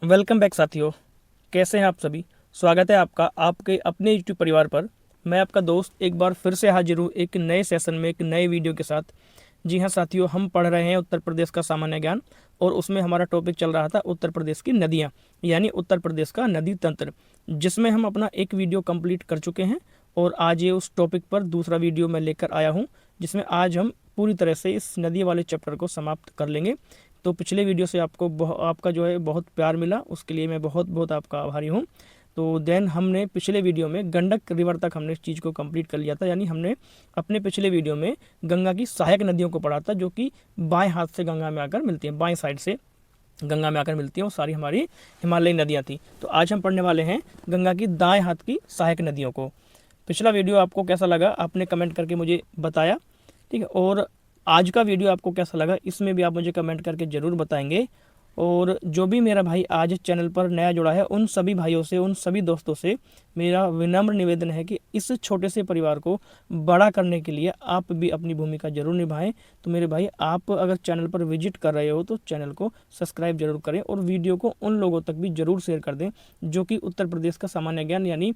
Welcome back साथियों। कैसे हैं आप सभी। स्वागत है आपका आपके अपने यूट्यूब परिवार पर। मैं आपका दोस्त एक बार फिर से हाजिर हूँ एक नए सेशन में एक नए वीडियो के साथ। जी हाँ साथियों, हम पढ़ रहे हैं उत्तर प्रदेश का सामान्य ज्ञान और उसमें हमारा टॉपिक चल रहा था उत्तर प्रदेश की नदियाँ, यानी उत्तर प्रदेश का नदी तंत्र, जिसमें हम अपना एक वीडियो कंप्लीट कर चुके हैं। और आज ये उस टॉपिक पर दूसरा वीडियो मैं लेकर आया हूँ, जिसमें आज हम पूरी तरह से इस नदी वाले चैप्टर को समाप्त कर लेंगे। तो पिछले वीडियो से आपका जो है बहुत प्यार मिला, उसके लिए मैं बहुत बहुत आपका आभारी हूँ। तो देन हमने पिछले वीडियो में गंडक रिवर तक हमने इस चीज़ को कंप्लीट कर लिया था, यानी हमने अपने पिछले वीडियो में गंगा की सहायक नदियों को पढ़ा था, जो कि बाएं हाथ से गंगा में आकर मिलती हैं, बाएं साइड से गंगा में आकर मिलती हैं। वो सारी हमारी हिमालयी नदियाँ थी। तो आज हम पढ़ने वाले हैं गंगा की दाएं हाथ की सहायक नदियों को। पिछला वीडियो आपको कैसा लगा आपने कमेंट करके मुझे बताया, ठीक है। और आज का वीडियो आपको कैसा लगा इसमें भी आप मुझे कमेंट करके ज़रूर बताएंगे। और जो भी मेरा भाई आज चैनल पर नया जुड़ा है, उन सभी भाइयों से, उन सभी दोस्तों से मेरा विनम्र निवेदन है कि इस छोटे से परिवार को बड़ा करने के लिए आप भी अपनी भूमिका जरूर निभाएं। तो मेरे भाई, आप अगर चैनल पर विजिट कर रहे हो तो चैनल को सब्सक्राइब जरूर करें और वीडियो को उन लोगों तक भी जरूर शेयर कर दें जो कि उत्तर प्रदेश का सामान्य ज्ञान यानी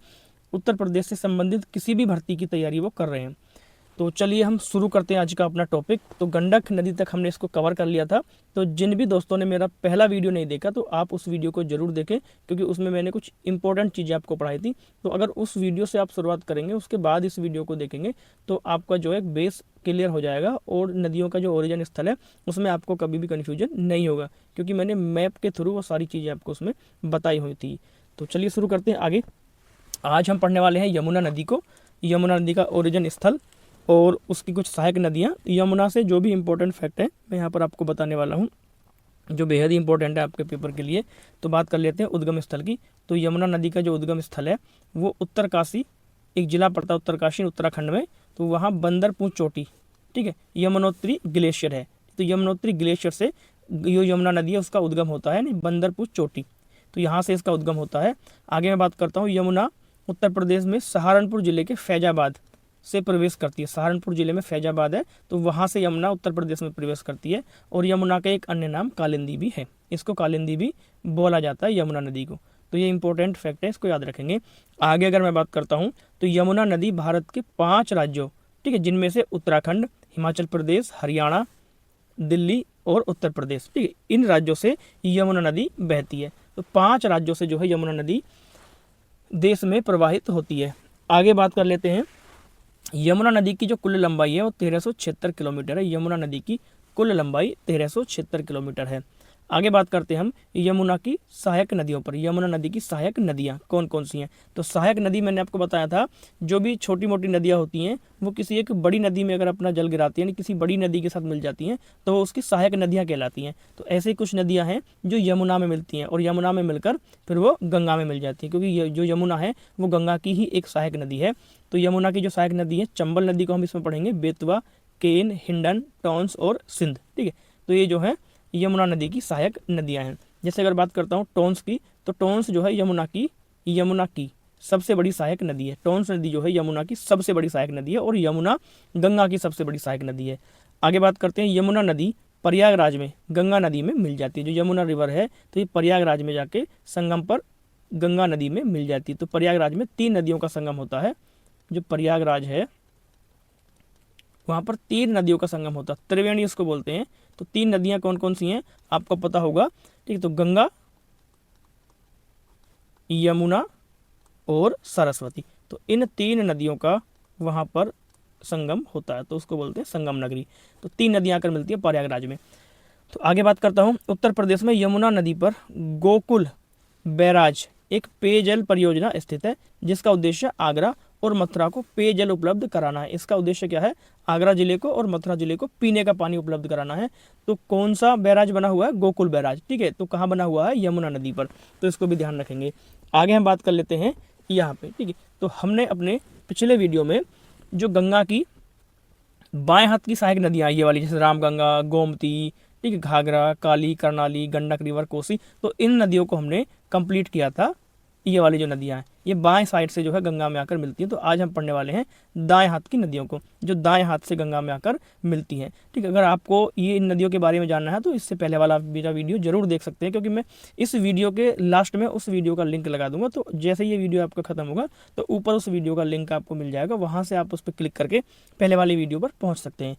उत्तर प्रदेश से संबंधित किसी भी भर्ती की तैयारी वो कर रहे हैं। तो चलिए हम शुरू करते हैं आज का अपना टॉपिक। तो गंडक नदी तक हमने इसको कवर कर लिया था। तो जिन भी दोस्तों ने मेरा पहला वीडियो नहीं देखा तो आप उस वीडियो को जरूर देखें, क्योंकि उसमें मैंने कुछ इंपॉर्टेंट चीज़ें आपको पढ़ाई थी। तो अगर उस वीडियो से आप शुरुआत करेंगे, उसके बाद इस वीडियो को देखेंगे, तो आपका जो है बेस क्लियर हो जाएगा और नदियों का जो ओरिजिन स्थल है उसमें आपको कभी भी कन्फ्यूजन नहीं होगा, क्योंकि मैंने मैप के थ्रू वो सारी चीज़ें आपको उसमें बताई हुई थी। तो चलिए शुरू करते हैं आगे। आज हम पढ़ने वाले हैं यमुना नदी को, यमुना नदी का ओरिजिन स्थल और उसकी कुछ सहायक नदियाँ। यमुना से जो भी इम्पोर्टेंट फैक्ट है मैं यहाँ पर आपको बताने वाला हूँ, जो बेहद ही इंपॉर्टेंट है आपके पेपर के लिए। तो बात कर लेते हैं उद्गम स्थल की। तो यमुना नदी का जो उद्गम स्थल है वो उत्तरकाशी, एक जिला पड़ता है उत्तरकाशी उत्तराखंड में। तो वहाँ बंदरपूंछ चोटी, ठीक है, यमुनोत्री ग्लेशियर है। तो यमुनोत्री ग्लेशियर से जो यमुना नदी है उसका उद्गम होता है, नहीं, बंदरपूंछ चोटी। तो यहाँ से इसका उद्गम होता है। आगे मैं बात करता हूँ, यमुना उत्तर प्रदेश में सहारनपुर जिले के फैजाबाद से प्रवेश करती है। सहारनपुर जिले में फैजाबाद है, तो वहाँ से यमुना उत्तर प्रदेश में प्रवेश करती है। और यमुना का एक अन्य नाम कालिंदी भी है, इसको कालिंदी भी बोला जाता है यमुना नदी को। तो ये इंपॉर्टेंट फैक्ट है, इसको याद रखेंगे। आगे अगर मैं बात करता हूँ तो यमुना नदी भारत के 5 राज्यों, ठीक है, जिनमें से उत्तराखंड, हिमाचल प्रदेश, हरियाणा, दिल्ली और उत्तर प्रदेश, ठीक है, इन राज्यों से यमुना नदी बहती है। तो 5 राज्यों से जो है यमुना नदी देश में प्रवाहित होती है। आगे बात कर लेते हैं, यमुना नदी की जो कुल लंबाई है वो 1376 किलोमीटर है। यमुना नदी की कुल लंबाई 1376 किलोमीटर है। आगे बात करते हैं हम यमुना की सहायक नदियों पर। यमुना नदी की सहायक नदियाँ कौन कौन सी हैं। तो सहायक नदी मैंने आपको बताया था, जो भी छोटी मोटी नदियाँ होती हैं वो किसी एक बड़ी नदी में अगर अपना जल गिराती हैं, यानी किसी बड़ी नदी के साथ मिल जाती हैं, तो वो उसकी सहायक नदियाँ कहलाती हैं। तो ऐसी कुछ नदियाँ हैं जो यमुना में मिलती हैं और यमुना में मिलकर फिर वो गंगा में मिल जाती हैं, क्योंकि जो यमुना है वो गंगा की ही एक सहायक नदी है। तो यमुना की जो सहायक नदी है, चंबल नदी को हम इसमें पढ़ेंगे, बेतवा, केन, हिंडन, टॉन्स और सिंध, ठीक है। तो ये जो है यमुना नदी की सहायक नदियां हैं। जैसे अगर बात करता हूँ टॉन्स की, तो टॉन्स जो है यमुना की सबसे बड़ी सहायक नदी है। टॉन्स नदी जो है यमुना की सबसे बड़ी सहायक नदी है और यमुना गंगा की सबसे बड़ी सहायक नदी है। आगे बात करते हैं, यमुना नदी प्रयागराज में गंगा नदी में मिल जाती है। जो यमुना रिवर है तो ये प्रयागराज में जाके संगम पर गंगा नदी में मिल जाती है। तो प्रयागराज में 3 नदियों का संगम होता है। जो प्रयागराज है वहाँ पर 3 नदियों का संगम होता है, त्रिवेणी उसको बोलते हैं। तो 3 नदियाँ कौन कौन सी हैं आपको पता होगा, ठीक है। तो गंगा, यमुना और सरस्वती, तो इन 3 नदियों का वहाँ पर संगम होता है, तो उसको बोलते हैं संगम नगरी। तो 3 नदियाँ आकर मिलती है प्रयागराज में। तो आगे बात करता हूँ, उत्तर प्रदेश में यमुना नदी पर गोकुल बैराज एक पेयजल परियोजना स्थित है, जिसका उद्देश्य आगरा और मथुरा को पेयजल उपलब्ध कराना है। इसका उद्देश्य क्या है, आगरा जिले को और मथुरा जिले को पीने का पानी उपलब्ध कराना है। तो कौन सा बैराज बना हुआ है, गोकुल बैराज, ठीक है। तो कहाँ बना हुआ है, यमुना नदी पर, तो इसको भी ध्यान रखेंगे। आगे हम बात कर लेते हैं यहाँ पे, ठीक है। तो हमने अपने पिछले वीडियो में जो गंगा की बाएं हाथ की सहायक नदियाँ ये वाली, जैसे रामगंगा, गोमती, ठीक है, घाघरा, काली, करनाली, गंडक रिवर, कोसी, तो इन नदियों को हमने कंप्लीट किया था ये वाली जो नदियाँ हैं ये बाएं साइड से जो है गंगा में आकर मिलती हैं। तो आज हम पढ़ने वाले हैं दाएं हाथ की नदियों को, जो दाएं हाथ से गंगा में आकर मिलती हैं। ठीक है, अगर आपको ये इन नदियों के बारे में जानना है तो इससे पहले वाला मेरा वीडियो जरूर देख सकते हैं, क्योंकि मैं इस वीडियो के लास्ट में उस वीडियो का लिंक लगा दूंगा। तो जैसे ये वीडियो आपका खत्म होगा तो ऊपर उस वीडियो का लिंक आपको मिल जाएगा, वहाँ से आप उस पर क्लिक करके पहले वाली वीडियो पर पहुँच सकते हैं।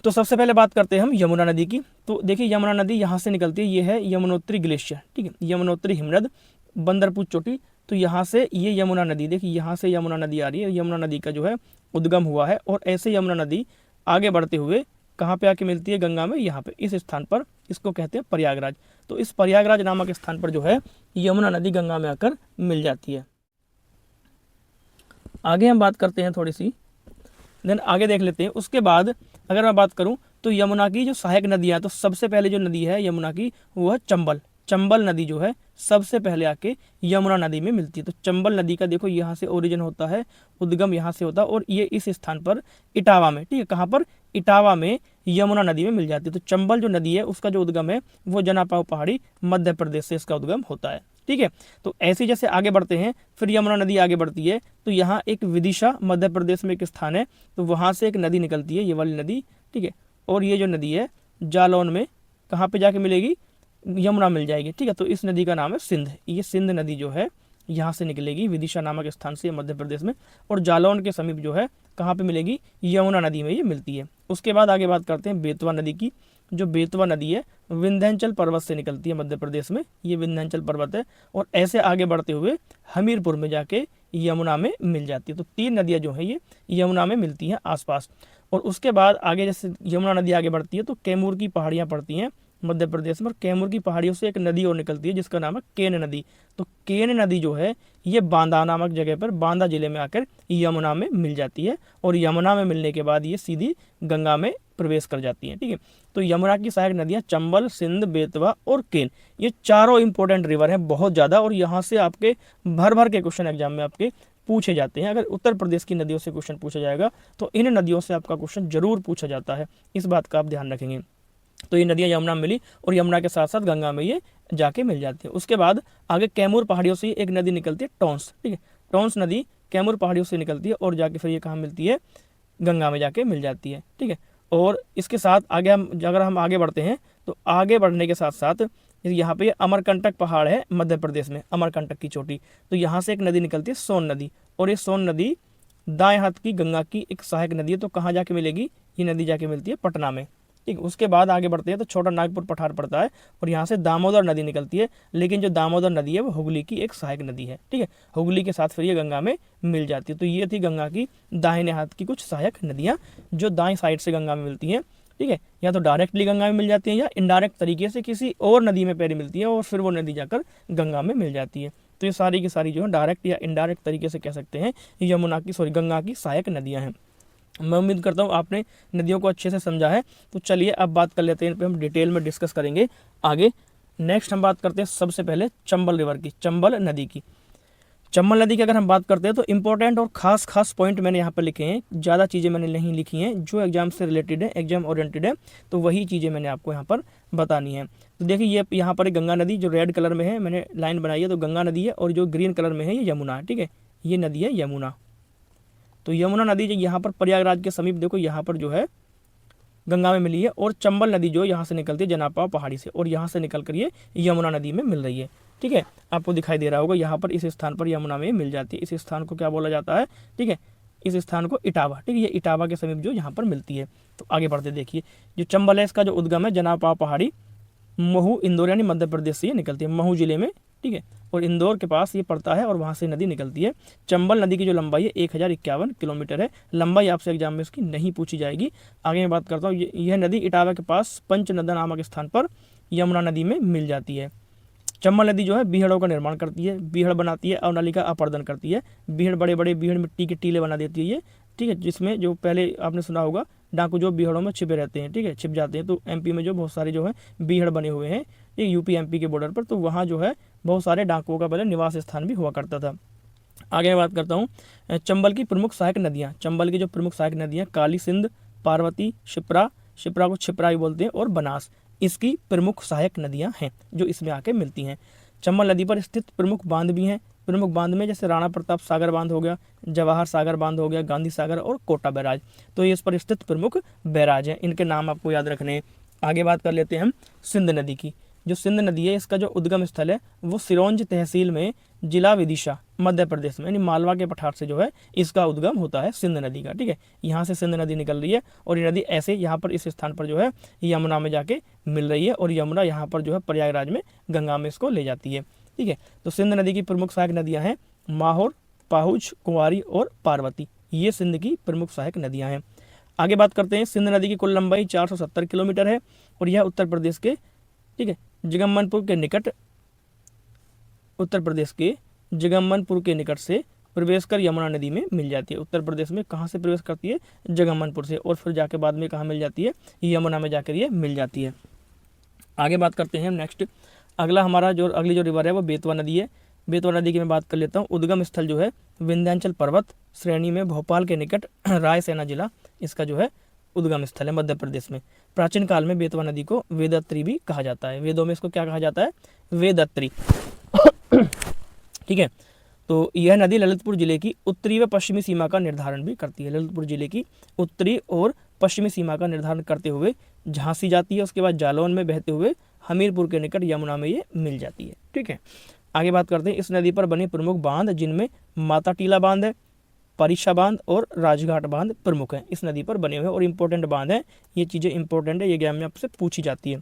तो सबसे पहले बात करते हैं हम यमुना नदी की। तो देखिए यमुना नदी यहाँ से निकलती है, ये है यमुनोत्री ग्लेशियर। ठीक है, यमुनोत्री हिमनद बंदरपुर चोटी। तो यहाँ से ये यमुना नदी, देखिए यहाँ से यमुना नदी आ रही है, यमुना नदी का जो है उद्गम हुआ है। और ऐसे यमुना नदी आगे बढ़ते हुए कहाँ पे आके मिलती है गंगा में, यहाँ पे इस स्थान पर, इसको कहते हैं प्रयागराज। तो इस प्रयागराज नामक स्थान पर जो है यमुना नदी गंगा में आकर मिल जाती है। आगे हम बात करते हैं थोड़ी सी, देन आगे देख लेते हैं। उसके बाद अगर मैं बात करूं तो यमुना की जो सहायक नदियां, तो सबसे पहले जो नदी है यमुना की वो है चंबल। चंबल नदी जो है सबसे पहले आके यमुना नदी में मिलती है। तो चंबल नदी का देखो यहाँ से ओरिजिन होता है, उद्गम यहाँ से होता है, और ये इस स्थान पर इटावा में, ठीक है, कहाँ पर, इटावा में यमुना नदी में मिल जाती है। तो चंबल जो नदी है उसका जो उद्गम है वो जनापाव पहाड़ी मध्य प्रदेश से इसका उद्गम होता है। ठीक है, तो ऐसे जैसे आगे बढ़ते हैं फिर यमुना नदी आगे बढ़ती है। तो यहाँ एक विदिशा मध्य प्रदेश में एक स्थान है, तो वहाँ से एक नदी निकलती है, ये वाली नदी। ठीक है, और ये जो नदी है जालौन में कहाँ पे जाके मिलेगी, यमुना मिल जाएगी। ठीक है, तो इस नदी का नाम है सिंध। ये सिंध नदी जो है यहाँ से निकलेगी विदिशा नामक स्थान से मध्य प्रदेश में, और जालौन के समीप जो है कहाँ पे मिलेगी, यमुना नदी में ये मिलती है। उसके बाद आगे बात करते हैं बेतवा नदी की। जो बेतवा नदी है विंध्याचल पर्वत से निकलती है मध्य प्रदेश में, ये विंध्याचल पर्वत है, और ऐसे आगे बढ़ते हुए हमीरपुर में जाके यमुना में मिल जाती है। तो 3 नदियाँ जो है ये यमुना में मिलती हैं आसपास। और उसके बाद आगे जैसे यमुना नदी आगे बढ़ती है तो कैमूर की पहाड़ियाँ पड़ती हैं मध्य प्रदेश में, और कैमूर की पहाड़ियों से एक नदी और निकलती है जिसका नाम है केन नदी। तो केन नदी जो है ये बांदा नामक जगह पर, बांदा जिले में आकर यमुना में मिल जाती है, और यमुना में मिलने के बाद ये सीधी गंगा में प्रवेश कर जाती हैं। ठीक है, तो यमुना की सहायक नदियाँ चंबल, सिंध, बेतवा और केन, ये चारों इंपॉर्टेंट रिवर हैं बहुत ज़्यादा, और यहाँ से आपके भर भर के क्वेश्चन एग्जाम में आपके पूछे जाते हैं। अगर उत्तर प्रदेश की नदियों से क्वेश्चन पूछा जाएगा तो इन नदियों से आपका क्वेश्चन जरूर पूछा जाता है, इस बात का आप ध्यान रखेंगे। तो ये नदियाँ यमुना में मिली, और यमुना के साथ साथ गंगा में ये जाके मिल जाती है। उसके बाद आगे कैमूर पहाड़ियों से एक नदी निकलती है टॉन्स। ठीक है, टॉन्स नदी कैमूर पहाड़ियों से निकलती है और जाके फिर ये कहाँ मिलती है, गंगा में जाके मिल जाती है। ठीक है, और इसके साथ आगे अगर हम आगे बढ़ते हैं तो आगे बढ़ने के साथ साथ यहाँ पे अमरकंटक पहाड़ है मध्य प्रदेश में, अमरकंटक की चोटी। तो यहाँ से एक नदी निकलती है सोन नदी, और ये सोन नदी दाएं हाथ की गंगा की एक सहायक नदी है। तो कहाँ जाके मिलेगी, ये नदी जाके मिलती है पटना में। ठीक, उसके बाद आगे बढ़ते हैं तो छोटा नागपुर पठार पड़ता है, और यहाँ से दामोदर नदी निकलती है, लेकिन जो दामोदर नदी है वो हुगली की एक सहायक नदी है। ठीक है, हुगली के साथ फिर ये गंगा में मिल जाती है। तो ये थी गंगा की दाहिने हाथ की कुछ सहायक नदियाँ जो दाएं साइड से गंगा में मिलती हैं। ठीक है, या तो डायरेक्टली गंगा में मिल जाती है या इनडायरेक्ट तरीके से किसी और नदी में पहले मिलती है और फिर वो नदी जाकर गंगा में मिल जाती है। तो ये सारी की सारी जो है डायरेक्ट या इनडायरेक्ट तरीके से कह सकते हैं गंगा की सहायक नदियाँ हैं। मैं उम्मीद करता हूँ आपने नदियों को अच्छे से समझा है। तो चलिए अब बात कर लेते हैं, इन पे हम डिटेल में डिस्कस करेंगे आगे। नेक्स्ट हम बात करते हैं सबसे पहले चंबल रिवर की, चंबल नदी की। चंबल नदी की अगर हम बात करते हैं तो इंपॉर्टेंट और खास पॉइंट मैंने यहाँ पर लिखे हैं, ज़्यादा चीज़ें मैंने नहीं लिखी हैं, जो एग्जाम से रिलेटेड है, एग्जाम ओरिएंटेड है, तो वही चीज़ें मैंने आपको यहाँ पर बतानी है। तो देखिए ये यहाँ पर एक गंगा नदी जो रेड कलर में है, मैंने लाइन बनाई है, तो गंगा नदी है, और जो ग्रीन कलर में है ये यमुना है। ठीक है, ये नदी है यमुना। तो यमुना नदी जो यहाँ पर प्रयागराज के समीप देखो यहाँ पर जो है गंगा में मिली है, और चंबल नदी जो यहाँ से निकलती है जनापाव पहाड़ी से, और यहाँ से निकल कर ये यमुना नदी में मिल रही है। ठीक है, आपको दिखाई दे रहा होगा यहाँ पर इस स्थान पर यमुना में मिल जाती है। इस स्थान को क्या बोला जाता है, ठीक है, इस स्थान को इटावा। ठीक है, ये इटावा के समीप जो यहाँ पर मिलती है। तो आगे बढ़ते देखिए, जो चंबल है इसका जो उद्गम है जनापाव पहाड़ी महू इंदौर यानी मध्य प्रदेश से ये निकलती है, महू जिले में। ठीक है, और इंदौर के पास ये पड़ता है, और वहाँ से नदी निकलती है। चंबल नदी की जो लंबाई है 1051 किलोमीटर है। लंबाई आपसे एग्जाम में इसकी नहीं पूछी जाएगी। आगे मैं बात करता हूँ, यह नदी इटावा के पास पंचनदा नामक स्थान पर यमुना नदी में मिल जाती है। चंबल नदी जो है बीहड़ों का निर्माण करती है, बीहड़ बनाती है, अवनाली का अपर्दन करती है। बीहड़ बड़े बड़े बीहड़ मिट्टी के टीले बना देती है ये। ठीक है, जिसमें जो पहले आपने सुना होगा डाकू जो बीहड़ों में छिपे रहते हैं, ठीक है, छिप जाते हैं। तो एमपी में जो बहुत सारे जो है बीहड़ बने हुए हैं, ये यूपी एमपी के बॉर्डर पर, तो वहाँ जो है बहुत सारे डाकुओं का पहले निवास स्थान भी हुआ करता था। आगे मैं बात करता हूँ चंबल की प्रमुख सहायक नदियाँ। चंबल की जो प्रमुख सहायक नदियाँ काली सिंध, पार्वती, शिप्रा, शिप्रा को छिपरा भी बोलते हैं, और बनास, इसकी प्रमुख सहायक नदियाँ हैं जो इसमें आके मिलती हैं। चंबल नदी पर स्थित प्रमुख बांध भी हैं, प्रमुख बांध में जैसे राणा प्रताप सागर बांध हो गया, जवाहर सागर बांध हो गया, गांधी सागर और कोटा बैराज, तो ये इस पर स्थित प्रमुख बैराज हैं, इनके नाम आपको याद रखने हैं। आगे बात कर लेते हैं हम सिंध नदी की। जो सिंध नदी है इसका जो उद्गम स्थल है वो सिरोंज तहसील में जिला विदिशा मध्य प्रदेश में, यानी मालवा के पठार से जो है इसका उद्गम होता है सिंध नदी का। ठीक है, यहाँ से सिंध नदी निकल रही है और ये नदी ऐसे यहाँ पर इस स्थान पर जो है यमुना में जाके मिल रही है और यमुना यहाँ पर जो है प्रयागराज में गंगा में इसको ले जाती है। ठीक है, तो सिंध नदी की प्रमुख सहायक नदियाँ हैं माहौर, पाहुज, कुंवारी और पार्वती, ये सिंध की प्रमुख सहायक नदियाँ हैं। आगे बात करते हैं, सिंध नदी की कुल लंबाई 470 किलोमीटर है और यह उत्तर प्रदेश के, ठीक है, जगमनपुर के निकट, उत्तर प्रदेश के जगमनपुर के निकट से प्रवेश कर यमुना नदी में मिल जाती है। उत्तर प्रदेश में कहाँ से प्रवेश करती है? जगमनपुर से, और फिर जाके बाद में कहाँ मिल जाती है? यमुना में जाकर ये मिल जाती है। आगे बात करते हैं नेक्स्ट, अगला हमारा जो अगली जो रिवर है वो बेतवा नदी है। बेतवा नदी की मैं बात कर लेता हूँ। उद्गम स्थल जो है विंध्याचल पर्वत श्रेणी में भोपाल के निकट रायसेना जिला इसका जो है उद्गम स्थल है मध्य प्रदेश में। प्राचीन काल में बेतवा नदी को वेदात्री भी कहा जाता है। वेदों में इसको क्या कहा जाता है? वेदात्री। ठीक है, तो यह नदी ललितपुर जिले की उत्तरी व पश्चिमी सीमा का निर्धारण भी करती है। ललितपुर जिले की उत्तरी और पश्चिमी सीमा का निर्धारण करते हुए झांसी जाती है, उसके बाद जालौन में बहते हुए हमीरपुर के निकट यमुना में ये मिल जाती है। ठीक है, आगे बात करते हैं इस नदी पर बने प्रमुख बांध, जिनमें माता टीला बांध है, परिशा बांध और राजघाट बांध प्रमुख हैं। इस नदी पर बने हुए और इंपॉर्टेंट बांध हैं, ये चीज़ें इंपॉर्टेंट है, ये एग्जाम में आपसे पूछी जाती है।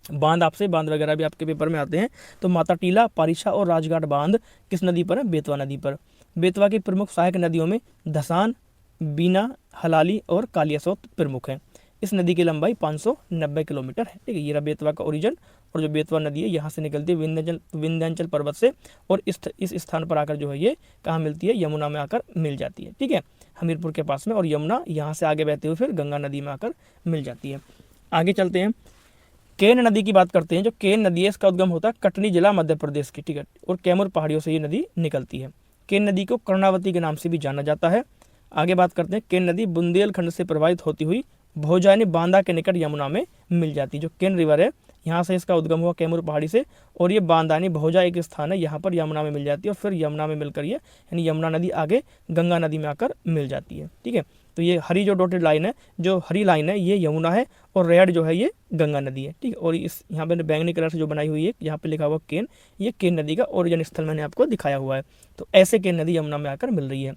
बांध आपसे बांध वगैरह भी आपके पेपर में आते हैं। तो माता टीला, पारिशा और राजघाट बांध किस नदी पर है? बेतवा नदी पर। बेतवा की प्रमुख सहायक नदियों में धसान, बीना, हलाली और कालियासोत प्रमुख हैं। इस नदी की लंबाई 590 किलोमीटर है। ठीक है, ये रहा बेतवा का ओरिजिन, और जो बेतवा नदी है यहाँ से निकलती है विंध्याचल पर्वत से, और इस स्थान पर आकर जो है ये कहाँ मिलती है? यमुना में आकर मिल जाती है। ठीक है, हमीरपुर के पास में, और यमुना यहाँ से आगे बहते हुए फिर गंगा नदी में आकर मिल जाती है। आगे चलते हैं, केन नदी की बात करते हैं। जो केन नदी है इसका उद्गम होता है कटनी जिला मध्य प्रदेश की। ठीक है, और कैमूर पहाड़ियों से ये नदी निकलती है। केन नदी को कर्णावती के नाम से भी जाना जाता है। आगे बात करते हैं, केन नदी बुंदेलखंड से प्रवाहित होती हुई भोजानी बांदा के निकट यमुना में मिल जाती है। जो केन रिवर है यहाँ से इसका उद्गम हुआ कैमूर पहाड़ी से, और ये बांदानी भोजा एक स्थान है, यहाँ पर यमुना में मिल जाती है, और फिर यमुना में मिलकर ये यानी यमुना नदी आगे गंगा नदी में आकर मिल जाती है। ठीक है, तो ये हरी जो डॉटेड लाइन है, जो हरी लाइन है ये यमुना है, और रेड जो है ये गंगा नदी है। ठीक है, और इस यहाँ पे बैंगनी कलर से जो बनाई हुई है यहाँ पे लिखा हुआ केन, ये केन नदी का ओरिजिन स्थल मैंने आपको दिखाया हुआ है। तो ऐसे केन नदी यमुना में आकर मिल रही है।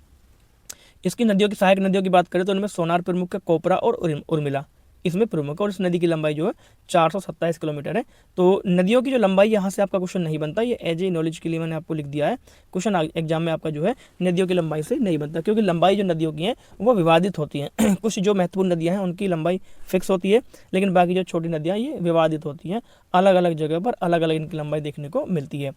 इसकी नदियों की सहायक नदियों की बात करें तो उनमें सोनार प्रमुख है, कोपरा और उर्मिला इसमें प्रमुख है, और इस नदी की लंबाई जो है 427 किलोमीटर है। तो नदियों की जो लंबाई यहाँ से आपका क्वेश्चन नहीं बनता, ये एज ए नॉलेज के लिए मैंने आपको लिख दिया है। क्वेश्चन एग्जाम में आपका जो है नदियों की लंबाई से नहीं बनता, क्योंकि लंबाई जो नदियों की है वो विवादित होती हैं। कुछ जो महत्वपूर्ण नदियाँ हैं उनकी लंबाई फिक्स होती है, लेकिन बाकी जो छोटी नदियाँ ये विवादित होती हैं, अलग अलग जगह पर अलग अलग इनकी लंबाई देखने को मिलती है।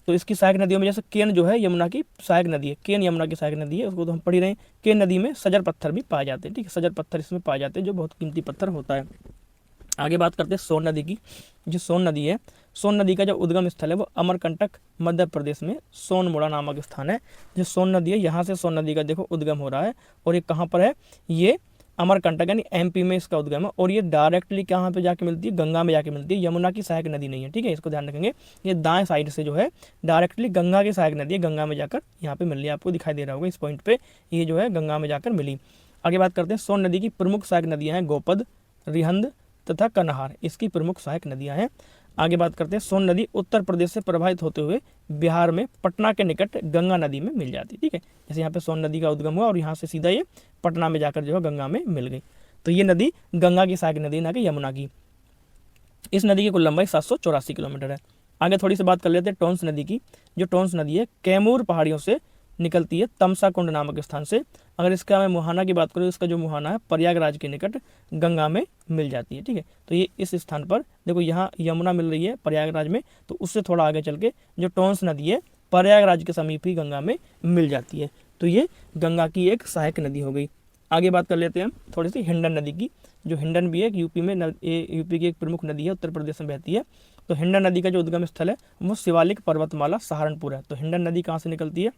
तो इसकी सहायक नदियों में जैसे केन जो है यमुना की सहायक नदी है, केन यमुना की सहायक नदी है, उसको तो हम पढ़ ही रहे हैं। केन नदी में सजर पत्थर भी पाए जाते हैं। ठीक है, सजर पत्थर इसमें पाए जाते हैं, जो बहुत कीमती पत्थर होता है। आगे बात करते हैं सोन नदी की। जो सोन नदी है, सोन नदी का जो उद्गम स्थल है वो अमरकंटक मध्य प्रदेश में सोनमुड़ा नामक स्थान है। जो सोन नदी है यहाँ से सोन नदी का देखो उद्गम हो रहा है, और ये कहाँ पर है? ये अमरकंटक यानी एमपी में इसका उद्गम है, और ये डायरेक्टली कहाँ पे जाके मिलती है? गंगा में जाके मिलती है। यमुना की सहायक नदी नहीं है। ठीक है, इसको ध्यान रखेंगे, ये दाएं साइड से जो है डायरेक्टली गंगा की सहायक नदी है, गंगा में जाकर यहाँ पे मिल रही है। आपको दिखाई दे रहा होगा इस पॉइंट पे, ये जो है गंगा में जाकर मिली। आगे बात करते हैं, सोन नदी की प्रमुख सहायक नदियाँ हैं गोपद, रिहंद तथा कन्हार, इसकी प्रमुख सहायक नदियाँ हैं। आगे बात करते हैं, सोन नदी उत्तर प्रदेश से प्रवाहित होते हुए बिहार में पटना के निकट गंगा नदी में मिल जाती है। ठीक है, जैसे यहाँ पे सोन नदी का उद्गम हुआ और यहाँ से सीधा ये पटना में जाकर जो है गंगा में मिल गई। तो ये नदी गंगा की सहायक नदी, ना कि यमुना की। इस नदी की कुल लंबाई 784 किलोमीटर है। आगे थोड़ी सी बात कर लेते हैं टोंस नदी की। जो टोंस नदी है कैमूर पहाड़ियों से निकलती है तमसा कुंड नामक स्थान से। अगर इसका मैं मुहाना की बात करूँ, इसका जो मुहाना है प्रयागराज के निकट गंगा में मिल जाती है। ठीक है, तो ये इस स्थान पर देखो, यहाँ यमुना मिल रही है प्रयागराज में, तो उससे थोड़ा आगे चल के जो टोंस नदी है प्रयागराज के समीप ही गंगा में मिल जाती है। तो ये गंगा की एक सहायक नदी हो गई। आगे बात कर लेते हैं हम थोड़ी सी हिंडन नदी की। जो हिंडन भी है यूपी में यूपी की एक प्रमुख नदी है, उत्तर प्रदेश में बहती है। तो हिंडन नदी का जो उद्गम स्थल है वो शिवालिक पर्वतमाला सहारनपुर है। तो हिंडन नदी कहाँ से निकलती है?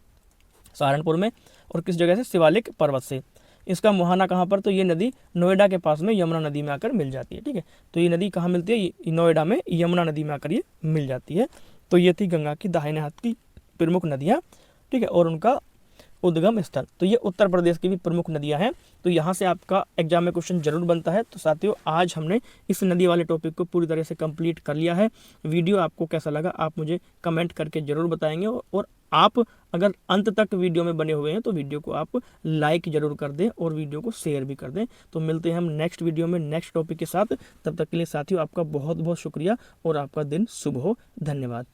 सहारनपुर में, और किस जगह से? शिवालिक पर्वत से। इसका मुहाना कहाँ पर? तो ये नदी नोएडा के पास में यमुना नदी में आकर मिल जाती है। ठीक है, तो ये नदी कहाँ मिलती है? नोएडा में यमुना नदी में आकर ये मिल जाती है। तो ये थी गंगा की दाहिने हाथ की प्रमुख नदियाँ, ठीक है, और उनका उद्गम स्थल। तो ये उत्तर प्रदेश की भी प्रमुख नदियां हैं। तो यहाँ से आपका एग्जाम में क्वेश्चन जरूर बनता है। तो साथियों, आज हमने इस नदी वाले टॉपिक को पूरी तरह से कंप्लीट कर लिया है। वीडियो आपको कैसा लगा आप मुझे कमेंट करके जरूर बताएंगे, और आप अगर अंत तक वीडियो में बने हुए हैं तो वीडियो को आप लाइक जरूर कर दें और वीडियो को शेयर भी कर दें। तो मिलते हैं हम नेक्स्ट वीडियो में नेक्स्ट टॉपिक के साथ। तब तक के लिए साथियों, आपका बहुत बहुत शुक्रिया और आपका दिन शुभ हो। धन्यवाद।